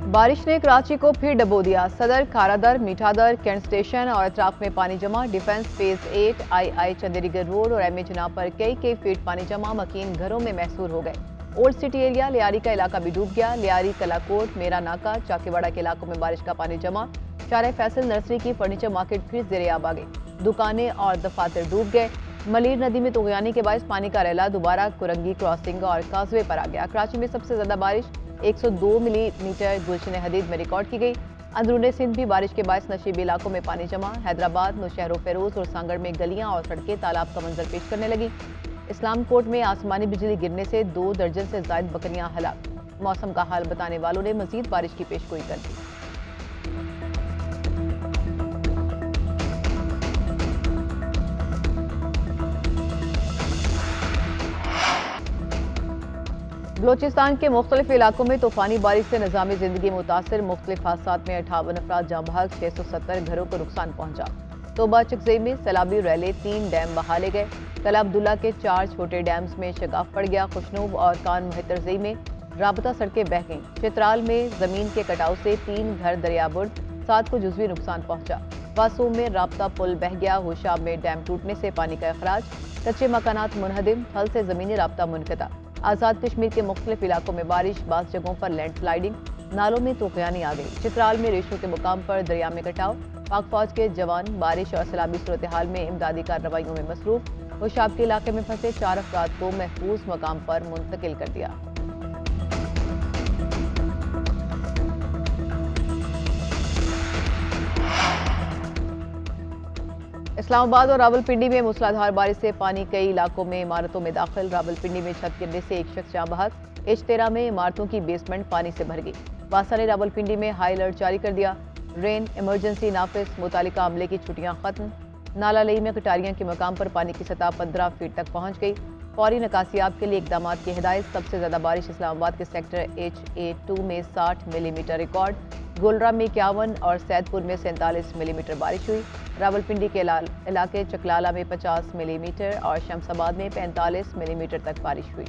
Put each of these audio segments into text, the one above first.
बारिश ने कराची को फिर डबो दिया। सदर, खारादर, मीठादर, कैंट स्टेशन और अतराफ में पानी जमा। डिफेंस फेज 8, आई चंदेरीगढ़ रोड और एमए जनाब पर कई फीट पानी जमा। मकीन घरों में महसूर हो गए। ओल्ड सिटी एरिया लियारी का इलाका भी डूब गया। लियारी, कलाकोट, मेरा नाका, चाकीवाड़ा के इलाकों में बारिश का पानी जमा। शारे फैसल नर्सरी की फर्नीचर मार्केट फिर ज़ेरे-आब आ गई। दुकानें और दफातर डूब गए। मलीर नदी में तुगयानी के बायस पानी का रैला दोबारा कुरंगी क्रॉसिंग और काजवे पर आ गया। कराची में सबसे ज्यादा बारिश 102 मिलीमीटर गुलशन हदीद में रिकॉर्ड की गई। अंदरूनी सिंध भी बारिश के बायस नशीबी इलाकों में पानी जमा। हैदराबाद, नौशहरो फेरोज और सांगड़ में गलियां और सड़कें तालाब का मंजर पेश करने लगी। इस्लाम कोट में आसमानी बिजली गिरने से 2 दर्जन से जायद बकरियां हलाक। मौसम का हाल बताने वालों ने मजीद बारिश की पेशगोई कर दी। बलोचिस्तान के मुख्तलिफ इलाकों में तूफानी बारिश से निज़ामी जिंदगी मुतासर। मुख्तलिफ हादसात में 58 अफराद जाँ बहक, 670 घरों को नुकसान पहुंचा। तोबा चकजई में सैलाबी रैले, 3 डैम बहाले गए। कला अब्दुल्ला के 4 छोटे डैम्स में शगाफ पड़ गया। खुशनूब और कान मुहतरजई में राबता सड़कें बह गईं। चित्राल में जमीन के कटाव से 3 घर दरियाबुर्द, 7 को जुजवी नुकसान पहुंचा। वासूम में राबता पुल बह गया। होशाब में डैम टूटने से पानी का अखराज। कच्चे मकानात मुनहदिम, थल से जमीनी राबता मुनक़ता। आज़ाद कश्मीर के मुख्तलिफ इलाकों में बारिश, बाज़ जगहों पर लैंड स्लाइडिंग, नालों में तुगयानी आ गई। चित्राल में रेशों के मुकाम पर दरिया में कटाव। पाक फौज के जवान बारिश और सैलाबी सूरत हाल में इमदादी कार्रवाइयों में मसरूफ। होशाब के इलाके में फंसे 4 अफराद को महफूज मकाम पर मुंतकिल कर दिया। इस्लामाबाद और रावलपिंडी में मूसलाधार बारिश से पानी कई इलाकों में इमारतों में दाखिल। रावलपिंडी में छत गिरने से एक शख्स जाँ बहक। H13 में इमारतों की बेसमेंट पानी से भर गई। वासा ने रावलपिंडी में हाई अलर्ट जारी कर दिया। रेन इमरजेंसी नाफिज, मुतालिका अमले की छुट्टियां खत्म। नाला लई में कटारियां के मकाम पर पानी की सतह 15 फीट तक पहुंच गई। फौरी निकासियाब के लिए इकदाम की हिदायत। सबसे ज्यादा बारिश इस्लामाबाद के सेक्टर HA2 में 60 मिलीमीटर रिकॉर्ड। गोलरा में 51 और सैदपुर में 47 मिलीमीटर बारिश हुई। रावलपिंडी के इलाके चकलाला में 50 मिलीमीटर और शमसाबाद में 45 मिलीमीटर तक बारिश हुई।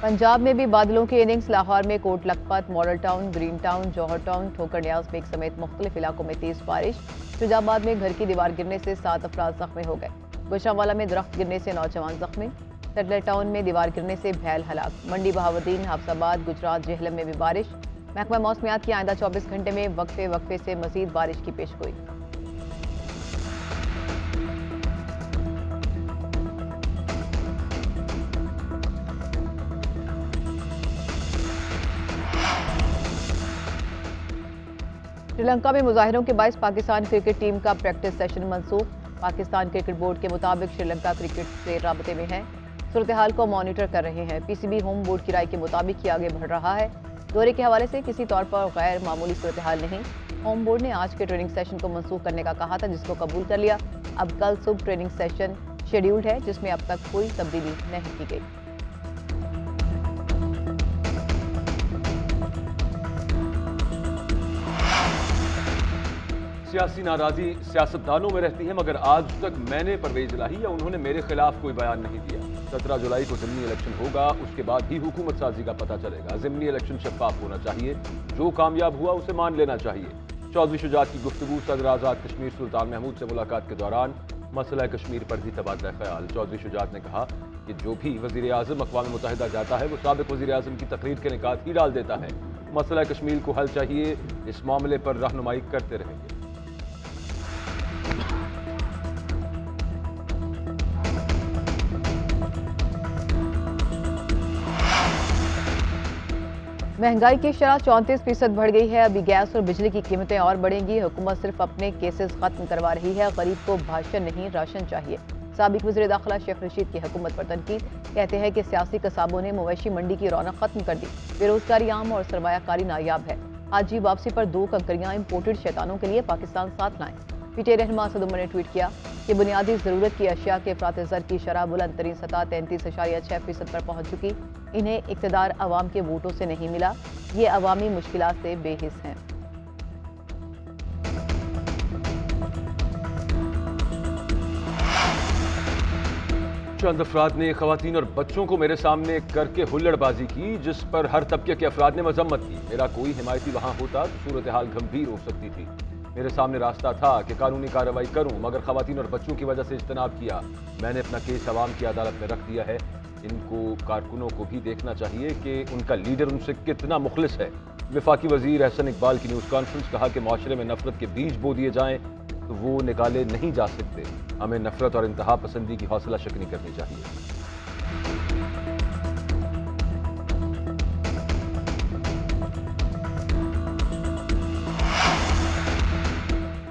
पंजाब में भी बादलों की इनिंग्स। लाहौर में Kot Lakhpat, model town, green town, Johar town, Thokar Niaz bag समेत मुख्तलिफ इलाकों में तेज बारिश। शुजाबाद में घर की दीवार गिरने से 7 अफराद जख्मी हो गए। गुजरांवाला में दरख्त गिरने से नौजवान जख्मी। सेटलर टाउन में दीवार गिरने से भैल हलाक। मंडी, बहावुद्दीन, हाफसाबाद, गुजरात, जेहलम में भी बारिश। महकमा मौसमियात की आइंदा 24 घंटे में वक्फे से मजीद बारिश की पेशगोई। श्रीलंका में मुजाहिरों के बायस पाकिस्तान क्रिकेट टीम का प्रैक्टिस सेशन मनसूख। पाकिस्तान क्रिकेट बोर्ड के मुताबिक श्रीलंका क्रिकेट से राबते में है, सूरत हाल को मॉनिटर कर रहे हैं। PCB होम बोर्ड की राय के मुताबिक ही आगे बढ़ रहा है। दौरे के हवाले से किसी तौर पर गैर मामूली सूरत हाल नहीं। होम बोर्ड ने आज के ट्रेनिंग सेशन को मनसूख करने का कहा था, जिसको कबूल कर लिया। अब कल सुबह ट्रेनिंग सेशन शेड्यूल्ड है, जिसमें अब तक कोई तब्दीली नहीं की गई। सियासी नाराजगी सियासतदानों में रहती है, मगर आज तक मैंने परवेज इलाही या उन्होंने मेरे खिलाफ कोई बयान नहीं दिया। 17 जुलाई को ज़िमनी इलेक्शन होगा, उसके बाद ही हुकूमत साजी का पता चलेगा। ज़िमनी इलेक्शन शफाफ होना चाहिए, जो कामयाब हुआ उसे मान लेना चाहिए। चौधरी शुजात की गुफ्तगू। सदर आज़ाद कश्मीर सुल्तान महमूद से मुलाकात के दौरान मसला कश्मीर पर भी तबादला ख्याल। चौधरी शुजात ने कहा कि जो भी वज़ीर आज़म अक़वाम मुत्तहिदा जाता है वो साबिक़ वज़ीर आज़म की तकरीर के निकात ही डाल देता है। मसला कश्मीर को हल चाहिए, इस मामले पर रहनुमाई करते रहेंगे। महंगाई की शरह 34% बढ़ गई है। अभी गैस और बिजली की कीमतें और बढ़ेंगी। हुकूमत सिर्फ अपने केसेस खत्म करवा रही है, गरीब को भाषण नहीं राशन चाहिए। साबिक वज़ीर दाखिला शेख रशीद की हुकूमत पर तनकीद। कहते हैं कि सियासी कसाबों ने मवेशी मंडी की रौनक खत्म कर दी। बेरोजगारी आम और सरमायाकारी नायाब है। हाजी वापसी पर 2 कंकरियां इम्पोर्टेड शैतानों के लिए पाकिस्तान साथ लाएं। PTA रहनुमा असद उमर ने ट्वीट किया कि बुनियादी ज़रूरत की अशिया के अफरात ज़र की शरह बुलंद तरीन सतह 33.6% पर पहुँच चुकी। इन्हें इक़्तिदार अवाम के वोटों से नहीं मिला, ये अवामी मुश्किलात से बेहिस हैं। चंद अफराद ने खवातीन और बच्चों को मेरे सामने करके हुल्लड़बाजी की, जिस पर हर तबके के अफराद ने मजम्मत की। मेरा कोई हिमायती वहां होता तो सूरत हाल गंभीर हो सकती थी। मेरे सामने रास्ता था कि कानूनी कार्रवाई करूं, मगर खवातीन और बच्चों की वजह से इज्तनाब किया। मैंने अपना केस अवाम की अदालत में रख दिया है। इनको कारकुनों को भी देखना चाहिए कि उनका लीडर उनसे कितना मुखलिस है। वफाकी वजीर एहसन इकबाल की न्यूज़ कॉन्फ्रेंस, कहा कि माशरे में नफरत के बीज बो दिए जाएं तो वो निकाले नहीं जा सकते। हमें नफरत और इंतहा पसंदी की हौसला शिकनी करनी चाहिए।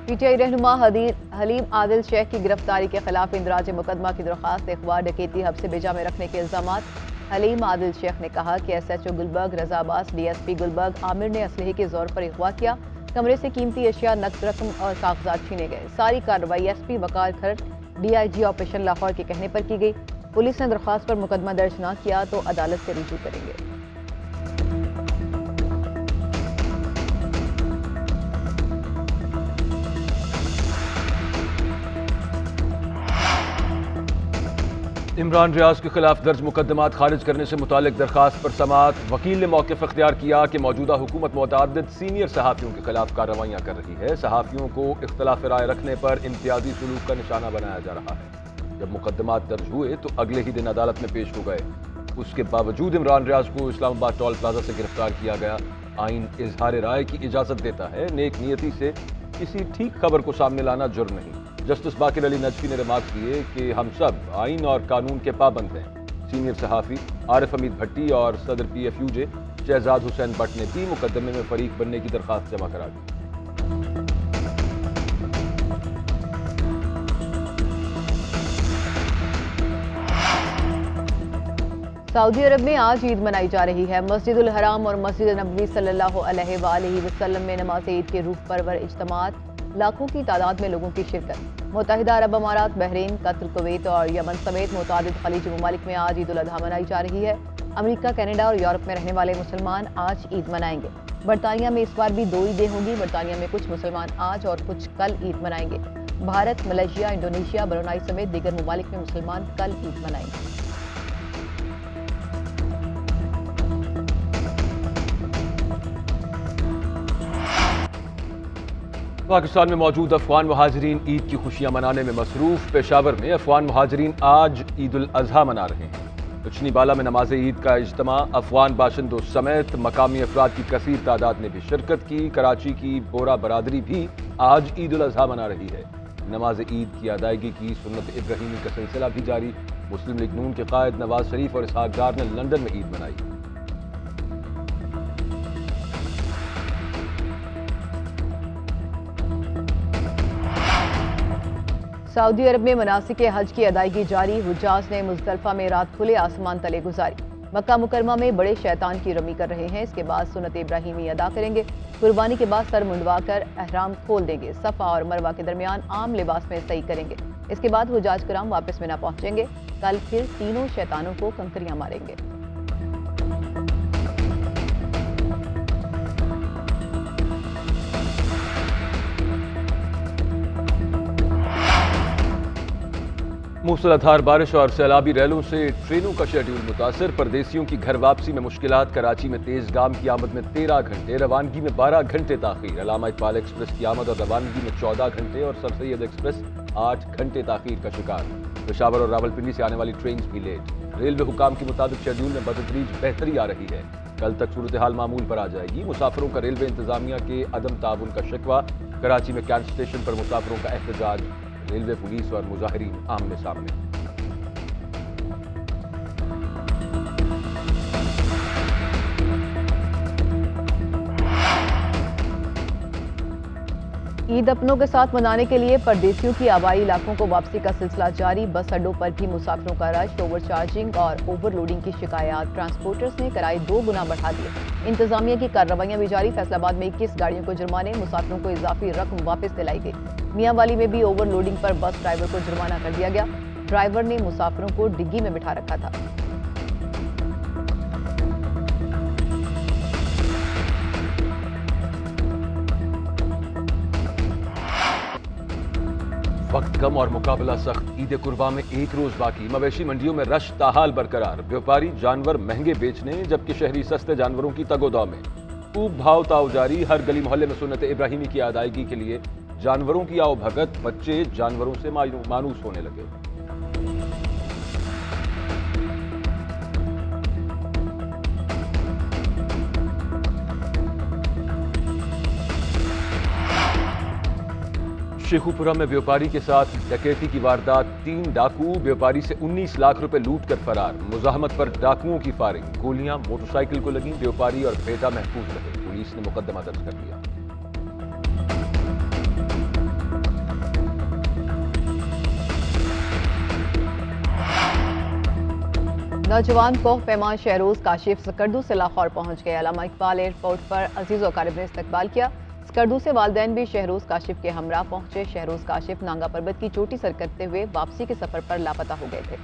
पीटीआई रहनुमा हलीम आदिल शेख की गिरफ्तारी के खिलाफ इंदराज मुकदमा की दरख्वास्त अखबार डकैती हब से बेजा में रखने के इल्जाम। हलीम आदिल शेख ने कहा कि SHO गुलबर्ग, रजा अब्बास, DSP गुलबर्ग आमिर ने असलहे के जोर पर अगवा किया। कमरे से कीमती अशिया, नकद रकम और कागजात छीने गए। सारी कार्रवाई SP वकार खरट, DIG ऑपरेशन लाहौर के कहने पर की गई। पुलिस ने दरख्वास्त पर मुकदमा दर्ज न किया तो अदालत से रुजू करेंगे। इमरान रियाज के खिलाफ दर्ज मुकदमात खारिज करने से मुतालिक दरखास्त पर समाअत। वकील ने मौक़िफ़ इख्तियार किया कि मौजूदा हुकूमत मुतअद्दिद सीनियर सहाफ़ियों के खिलाफ कार्रवाइयाँ कर रही है। सहाफ़ियों को इख्तिलाफ राय रखने पर इम्तियाजी सलूक का निशाना बनाया जा रहा है। जब मुकदमात दर्ज हुए तो अगले ही दिन अदालत में पेश हो गए। उसके बावजूद इमरान रियाज को इस्लामाबाद टोल प्लाजा से गिरफ्तार किया गया। आइन इजहार राय की इजाज़त देता है, नेक नियति से किसी ठीक खबर को सामने लाना जुर्म नहीं। जस्टिस बाकिर अली नजफी ने रिमार्क किए कि हम सब आइन और कानून के पाबंद हैं। सीनियर सहाफ़ी आरिफ हमीद भट्टी और सदर PFUJ शहजाद हुसैन भट्ट ने भी मुकदमे में फरीक बनने की दरख्वास्त जमा करा दी। सऊदी अरब में आज ईद मनाई जा रही है। मस्जिदुल हराम और मस्जिद नबवी सल्लल्लाहु अलैहि वसल्लम में नमाज ईद के रूह परवर इज्तिमात, लाखों की तादाद में लोगों की शिरकत। मुत्तहिदा अरब अमारात, बहरीन, कतर, कुवैत और यमन समेत मुतअद्दिद खलीजी ममालिक में आज ईद उल अजहा मनाई जा रही है। अमेरिका, कनाडा और यूरोप में रहने वाले मुसलमान आज ईद मनाएंगे। बरतानिया में इस बार भी 2 ईदें होंगी। बरतानिया में कुछ मुसलमान आज और कुछ कल ईद मनाएंगे। भारत, मलेशिया, इंडोनेशिया, ब्रुनाई समेत दीगर ममालिक में मुसलमान कल ईद मनाएंगे। पाकिस्तान में मौजूद अफगान महाजरीन ईद की खुशियां मनाने में मसरूफ। पेशावर में अफगान महाजरीन आज ईद उल अजहा मना रहे हैं। उचनी बाला में नमाज ईद का इज्तिमा, अफगान बाशिंदों समेत मकामी अफराद की कसीर तादाद ने भी शिरकत की। कराची की बोरा बरादरी भी आज ईद उल अजहा मना रही है। नमाज ईद की अदायगी की सुन्नत इब्राहिमी का सिलसिला भी जारी। मुस्लिम लीग नून के कायद नवाज शरीफ और इसहाक डार ने लंदन में ईद मनाई। सऊदी अरब में मनासिक हज की अदायगी जारी। हुज्जाज ने मुज़दलिफा में रात खुले आसमान तले गुजारी। मक्का मुकरमा में बड़े शैतान की रमी कर रहे हैं। इसके बाद सुन्नत इब्राहिमी अदा करेंगे। कुर्बानी के बाद सर मुंडवा कर अहराम खोल देंगे। सफ़ा और मरवा के दरमियान आम लिबास में सही करेंगे। इसके बाद हुज्जाज कराम वापस मिना पहुंचेंगे। कल फिर तीनों शैतानों को कंकरियां मारेंगे। मूसलाधार बारिश और सैलाबी रैलों से ट्रेनों का शेड्यूल मुतासर। परदेसियों की घर वापसी में मुश्किलात। कराची में तेज गाम की आमद में 13 घंटे, रवानगी में 12 घंटे ताखीर। अलामा इकबाल एक्सप्रेस की आमद और रवानगी में 14 घंटे और सर सैयद एक्सप्रेस 8 घंटे ताखीर का शिकार। पेशावर और रावलपिंडी से आने वाली ट्रेन भी लेट। रेलवे हुकाम के मुताबिक शेड्यूल में बदतदरीज बेहतरी आ रही है। कल तक सूरत हाल मामूल पर आ जाएगी। मुसाफिरों का रेलवे इंतजामिया के अदम ताउन का शिकवा। कराची में कैंट स्टेशन पर मुसाफिरों का एहतजाज। रेलवे पुलिस और मुजाहिरीन आमने सामने। ईद अपनों के साथ मनाने के लिए परदेसियों की आबाई इलाकों को वापसी का सिलसिला जारी। बस अड्डों पर भी मुसाफिरों का रश। ओवरचार्जिंग और ओवरलोडिंग की शिकायत। ट्रांसपोर्टर्स ने किराए 2 गुना बढ़ा दिए। इंतजामिया की कार्रवाइयां भी जारी। फैसलाबाद में 21 गाड़ियों को जुर्माने। मुसाफिरों को इजाफी रकम वापस दिलाई गई। मियांवाली में भी ओवरलोडिंग पर बस ड्राइवर को जुर्माना कर दिया गया। ड्राइवर ने मुसाफिरों को डिग्गी में बिठा रखा था। वक्त कम और मुकाबला सख्त। ईद कुर्बा में एक रोज बाकी। मवेशी मंडियों में रश ताहाल बरकरार। व्यापारी जानवर महंगे बेचने जबकि शहरी सस्ते जानवरों की तगोदाव में। खूब भाव ताव जारी। हर गली मोहल्ले में सुन्नत इब्राहिमी की अदायगी के लिए जानवरों की आओ भगत। बच्चे जानवरों से मायूस होने लगे। शेखुपुरा में व्यापारी के साथ डकैती की वारदात। 3 डाकू व्यापारी से 19 लाख रुपए लूट कर फरार। मुजाहमत पर डाकुओं की फायरिंग। गोलियां मोटरसाइकिल को लगी। व्यापारी और बेटा महफूज रहे। पुलिस ने मुकदमा दर्ज कर लिया। नौजवान कोह पैमान शहरोज काशिफ स्कर्दू से लाहौर पहुंच गए। अल्लामा इकबाल एयरपोर्ट पर अजीज व अकारिब ने इस्तकबाल किया। स्कर्दू से वालिदैन भी शहरोज काशिफ के हमरा पहुंचे। शहरोज काशिफ नांगा पर्वत की चोटी सर करते हुए वापसी के सफर पर लापता हो गए थे।